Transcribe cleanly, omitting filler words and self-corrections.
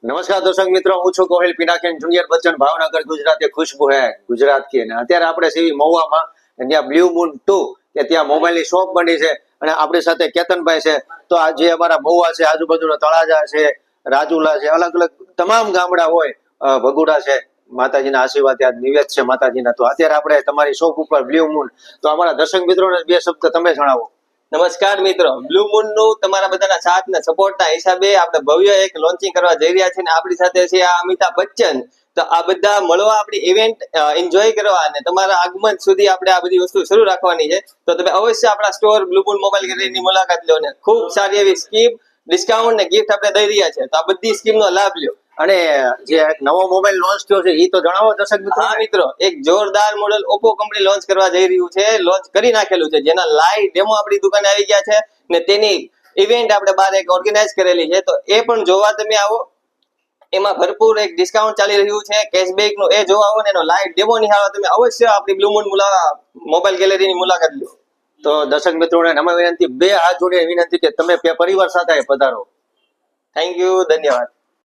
નમસ્કાર દર્શક મિત્રો, હું છું કોહિલ પિનાકેન જુનિયર બચ્ચન, ભાવનગર ગુજરાત એ ખુશ્બુ હે ગુજરાત की। અને અત્યારે આપણે સીવી મહુવામાં, ત્યાં બ્લુ મૂન 2 કે ત્યાં મોબાઈલની શોપ બની છે અને આપણી સાથે કેતનભાઈ છે। તો આ જે અમારા મહુવા છે, આજુબાજુના તળાજા છે, રાજુલા છે, અલગ અલગ તમામ ગામડા હોય, ભગુડા છે, માતાજીના આશીર્વાદ ત્યાં નિવેદ છે માતાજીના। તો અત્યારે આપણે તમારી શોપ ઉપર બ્લુ મૂન, તો અમારા દર્શક મિત્રોને બે શબ્દ તમે જણાવો। નમસ્કાર મિત્રો, બ્લુ મૂન નું તમારા બધાના સાથ ને સપોર્ટ ના હિસાબે આપણે ભવ્ય એક લોન્ચિંગ કરવા જઈ રહ્યા છીએ અને આપણી સાથે છે આ અમિતાભ બચ્ચન। તો આ બધા મળવા આપણી ઇવેન્ટ એન્જોય કરવા અને તમારા આગમન સુધી આપણે આ બધી વસ્તુ શરૂ રાખવાની છે। તો તમે અવશ્ય આપણા સ્ટોર બ્લુ મૂન મોબાઈલ ગેલેરીની મુલાકાત લો ને ખૂબ સારી એવી સ્કીમ, ડિસ્કાઉન્ટ ને ગિફ્ટ આપણે દઈ રહ્યા છે। તો આ બધી સ્કીમનો લાભ લ્યો। અને જે નવો મોબાઈલ લોન્ચ થયો છે એ તો જણાવો દર્શક મિત્રો। હા મિત્રો, એક જોરદાર મોડેલ ઓપ્પો કંપની લોન્ચ કરવા જઈ રહ્યું છે, લોન્ચ કરી નાખેલું છે, જેના લાઈવ ડેમો આપણી દુકાને આવી ગયા છે ને તેની ઇવેન્ટ આપણે બહાર એક ઓર્ગેનાઇઝ કરેલી છે। તો એ પણ જોવા તમે આવો, એમાં ભરપૂર એક ડિસ્કાઉન્ટ ચાલી રહ્યું છે, કેશબેક નું એ જોવા આવો ને એનો લાઈવ ડેમો નિહાળો તમે અવશ્ય આપણી બ્લુ મૂન મોબાઈલ ગેલેરીની મુલાકાત લો। તો દર્શક મિત્રોને નમ્ર વિનંતી, બે હાથ જોડીને વિનંતી કે તમે પરિવાર સાથે પધારો। થેન્ક યુ, ધન્યવાદ।